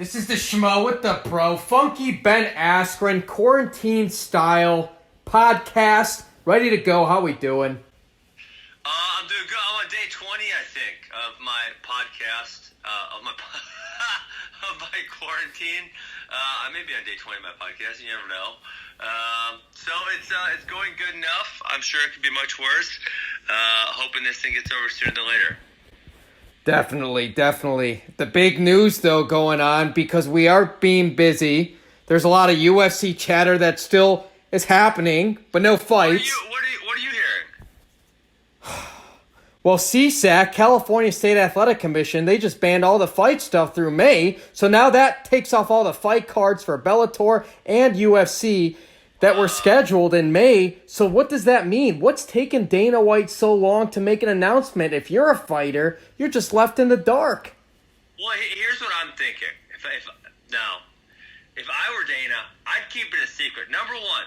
This is the Schmo with the Bro, Funky Ben Askren, quarantine style podcast, ready to go. How we doing? I'm doing good. I'm on day 20, I think, of my podcast, of my quarantine. I may be on day 20 of my podcast. You never know. So it's going good enough. I'm sure it could be much worse. Hoping this thing gets over sooner than later. Definitely. The big news, though, going on, because we are being busy. There's a lot of UFC chatter that still is happening, but no fights. What are you hearing? Well, CSAC, California State Athletic Commission, they just banned all the fight stuff through May, so now that takes off all the fight cards for Bellator and UFC that were scheduled in May. So what does that mean? What's taken Dana White so long to make an announcement? If you're a fighter, you're just left in the dark. Well, here's what I'm thinking. If I were Dana, I'd keep it a secret. Number one,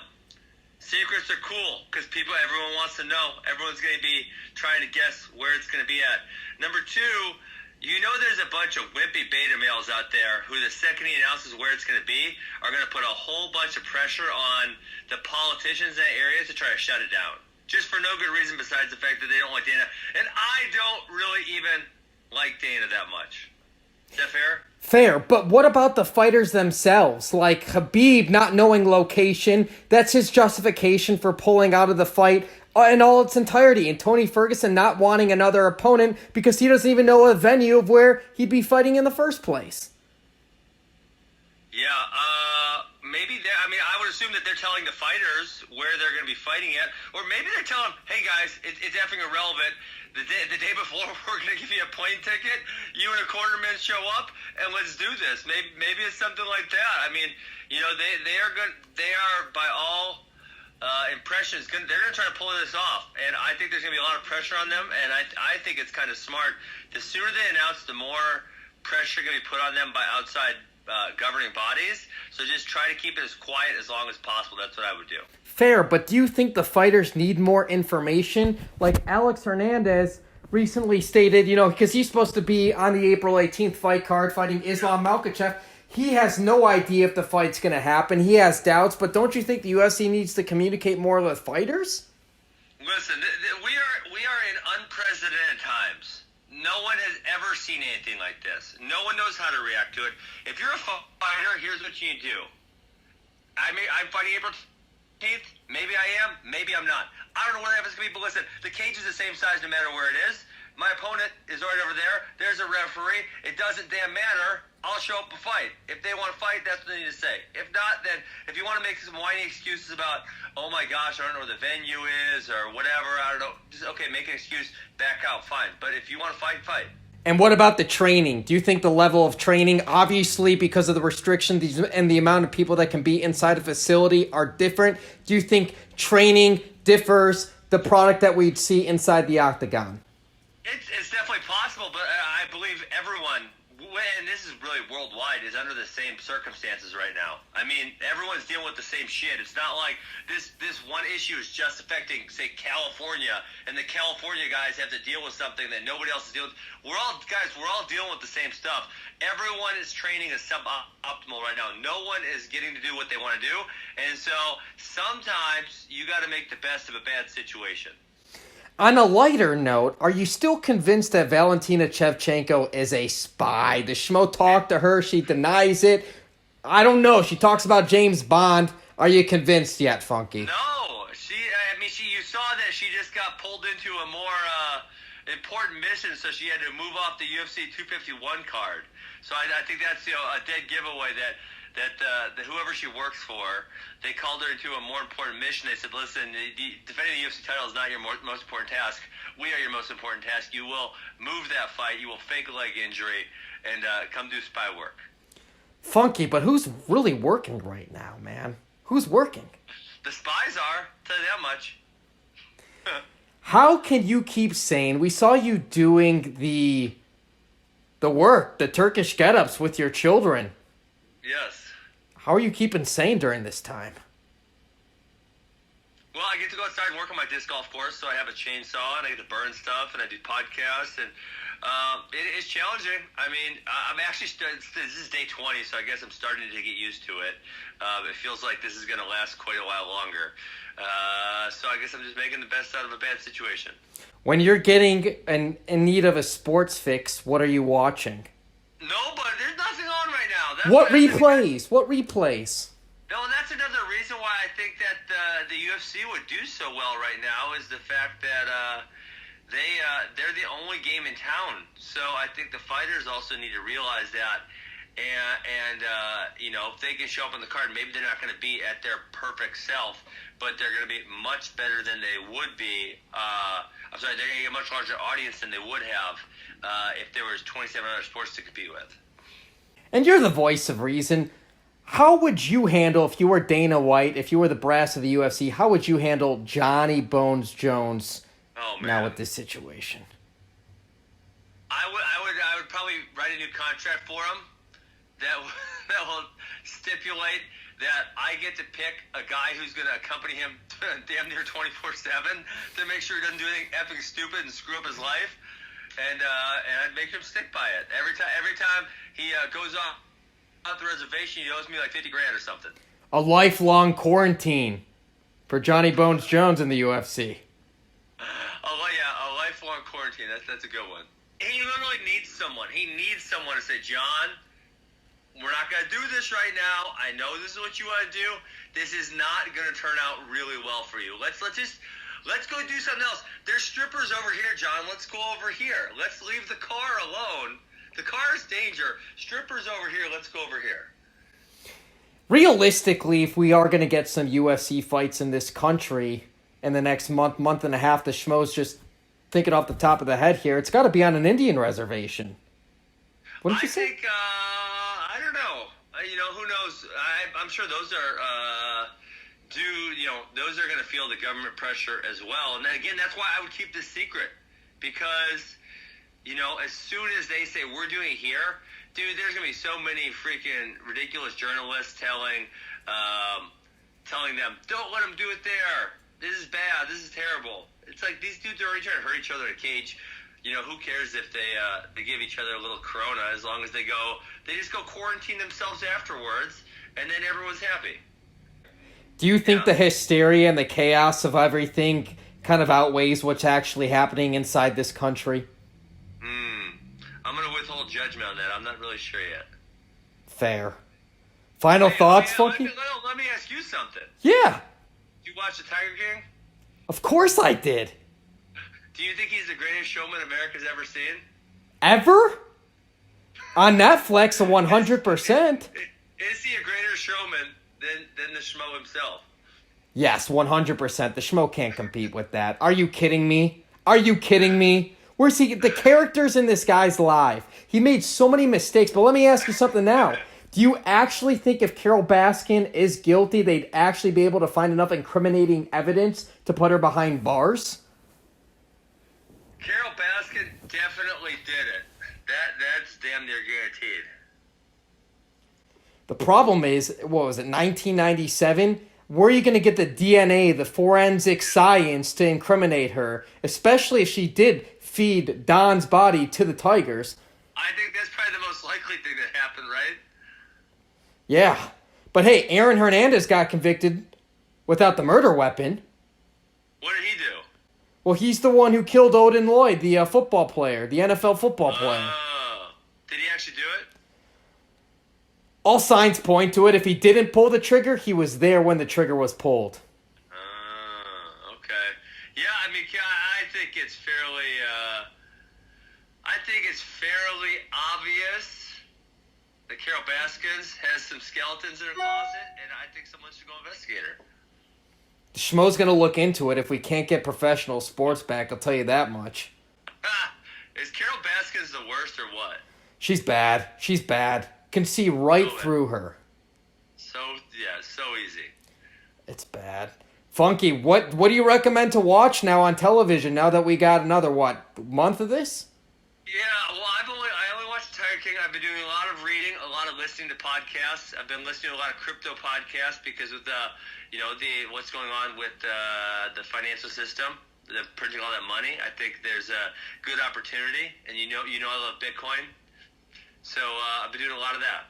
secrets are cool because everyone wants to know. Everyone's going to be trying to guess where it's going to be at. Number two, there's a bunch of wimpy beta males out there who the second he announces where it's going to be are going to put a whole bunch of pressure on the politicians in that area to try to shut it down. Just for no good reason besides the fact that they don't like Dana. And I don't really even like Dana that much. Is that fair? Fair, but what about the fighters themselves? Like Khabib not knowing location, that's his justification for pulling out of the fight in all its entirety. And Tony Ferguson not wanting another opponent because he doesn't even know a venue of where he'd be fighting in the first place. Yeah, maybe I would assume that they're telling the fighters where they're going to be fighting at, or maybe they're telling them, hey guys, it's effing irrelevant. The day before, we're going to give you a plane ticket. You and a quarterman show up, and let's do this. Maybe it's something like that. I mean, they are good. They are by all impressions. They're going to try to pull this off, and I think there's going to be a lot of pressure on them. And I think it's kind of smart. The sooner they announce, the more pressure going to be put on them by outside governing bodies. So just try to keep it as quiet as long as possible. That's what I would do. Fair, but do you think the fighters need more information? Like Alex Hernandez recently stated, because he's supposed to be on the April 18th fight card fighting Islam Makhachev. He has no idea if the fight's going to happen. He has doubts, but don't you think the UFC needs to communicate more with fighters? Listen, we are in unprecedented times. No one has ever seen anything like this. No one knows how to react to it. If you're a fighter, here's what you do. I'm fighting April 18th. Maybe I am. Maybe I'm not. I don't know what happens to people. Listen, the cage is the same size no matter where it is. My opponent is right over there. There's a referee. It doesn't damn matter. I'll show up and fight. If they want to fight, that's what they need to say. If not, then if you want to make some whiny excuses about, oh my gosh, I don't know where the venue is or whatever, I don't know. Just, okay, make an excuse, back out, fine. But if you want to fight, fight. And what about the training? Do you think the level of training, obviously because of the restrictions and the amount of people that can be inside a facility are different, do you think training differs the product that we'd see inside the octagon? It's definitely possible, but I believe everyone, and this is really worldwide, is under the same circumstances right now. I mean, everyone's dealing with the same shit. It's not like this one issue is just affecting, say, California, and the California guys have to deal with something that nobody else is dealing with. We're all dealing with the same stuff. Everyone is training is suboptimal right now. No one is getting to do what they want to do, and so sometimes you got to make the best of a bad situation. On a lighter note, are you still convinced that Valentina Shevchenko is a spy? The Schmo talked to her. She denies it. I don't know. She talks about James Bond. Are you convinced yet, Funky? No. You saw that she just got pulled into a more important mission, so she had to move off the UFC 251 card. So I think that's a dead giveaway that whoever she works for, they called her into a more important mission. They said, listen, defending the UFC title is not your most important task. We are your most important task. You will move that fight. You will fake a leg injury and come do spy work. Funky, but who's really working right now, man? Who's working? The spies are. I'll tell you that much. How can you keep sane? We saw you doing the work, the Turkish get-ups with your children. Yes. How are you keeping sane during this time? Well, I get to go outside and work on my disc golf course, so I have a chainsaw and I get to burn stuff and I do podcasts and it is challenging. I mean, I'm actually this is day 20, so I guess I'm starting to get used to it. It feels like this is going to last quite a while longer. So I guess I'm just making the best out of a bad situation. When you're getting in need of a sports fix, what are you watching? No, but there's nothing on right now. What replays? What replays? No, that's another reason why I think that the UFC would do so well right now is the fact that they're the only game in town. So I think the fighters also need to realize that. And if they can show up on the card, maybe they're not going to be at their perfect self, but they're going to be much better than they would be. They're going to get a much larger audience than they would have if there was 27 other sports to compete with. And you're the voice of reason. How would you handle, if you were Dana White, if you were the brass of the UFC, how would you handle Johnny Bones Jones now with this situation? I would probably write a new contract for him that will stipulate that I get to pick a guy who's going to accompany him damn near 24/7 to make sure he doesn't do anything effing stupid and screw up his life, and I'd make him stick by it. Every time he goes off the reservation, he owes me like $50,000 or something. A lifelong quarantine for Johnny Bones Jones in the UFC. A lifelong quarantine. That's a good one. He literally needs someone. He needs someone to say, John, we're not going to do this right now. I know this is what you want to do. This is not going to turn out really well for you. Let's go do something else. There's strippers over here, John. Let's go over here. Let's leave the car alone. The car is danger. Strippers over here. Let's go over here. Realistically, if we are going to get some UFC fights in this country in the next month and a half, the Schmo's just thinking off the top of the head here, it's got to be on an Indian reservation. What did you say? I think, I don't know. Who knows? I'm sure those are, those are going to feel the government pressure as well. And then again, that's why I would keep this secret. Because, as soon as they say we're doing it here, dude, there's going to be so many freaking ridiculous journalists telling them, don't let them do it there. This is bad. This is terrible. It's like these dudes are already trying to hurt each other in a cage. Who cares if they give each other a little corona as long as they just go quarantine themselves afterwards, and then everyone's happy. Do you think the hysteria and the chaos of everything kind of outweighs what's actually happening inside this country? I'm going to withhold judgment on that. I'm not really sure yet. Fair. Final thoughts, Funky? Let me ask you something. Yeah. Did you watch The Tiger King? Of course I did. Do you think he's the greatest showman America's ever seen? Ever? On Netflix, 100%. Is he a greater showman than the Schmo himself? Yes, 100%. The Schmo can't compete with that. Are you kidding me? Where's he? The characters in this guy's life. He made so many mistakes, but let me ask you something now. Do you actually think if Carol Baskin is guilty, they'd actually be able to find enough incriminating evidence to put her behind bars? Carol Baskin definitely did it. That's damn near guaranteed. The problem is, 1997? Where are you going to get the DNA, the forensic science to incriminate her? Especially if she did feed Don's body to the Tigers. I think that's probably the most likely thing that happened, right? Yeah. But hey, Aaron Hernandez got convicted without the murder weapon. What did he do? Well, he's the one who killed Odin Lloyd, the football player, the NFL football player. Did he actually do it? All signs point to it. If he didn't pull the trigger, he was there when the trigger was pulled. Okay. Yeah, I mean, I think it's fairly obvious that Carol Baskins has some skeletons in her closet, and I think someone should go investigate her. Schmo's going to look into it if we can't get professional sports back, I'll tell you that much. Is Carol Baskins the worst or what? She's bad. Can see right through her. So easy. It's bad. Funky, what do you recommend to watch now on television now that we got another, month of this? Yeah, well, I only watched Tiger King I've been doing a lot of reading, a lot of listening to podcasts. I've been listening to a lot of crypto podcasts because with what's going on with the financial system, the printing all that money. I think there's a good opportunity, and I love Bitcoin, so I've been doing a lot of that.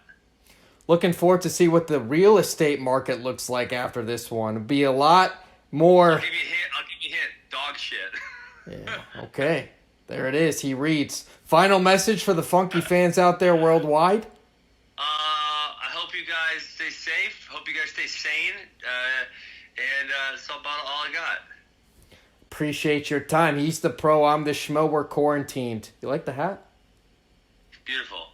Looking forward to see what the real estate market looks like after this one. It'll be a lot more. I'll give you a hint. Dog shit. Yeah. Okay. There it is. He reads. Final message for the funky fans out there worldwide. I hope you guys stay safe. Hope you guys stay sane. And that's about all I got. Appreciate your time. He's the pro. I'm the Schmo. We're quarantined. You like the hat? Beautiful.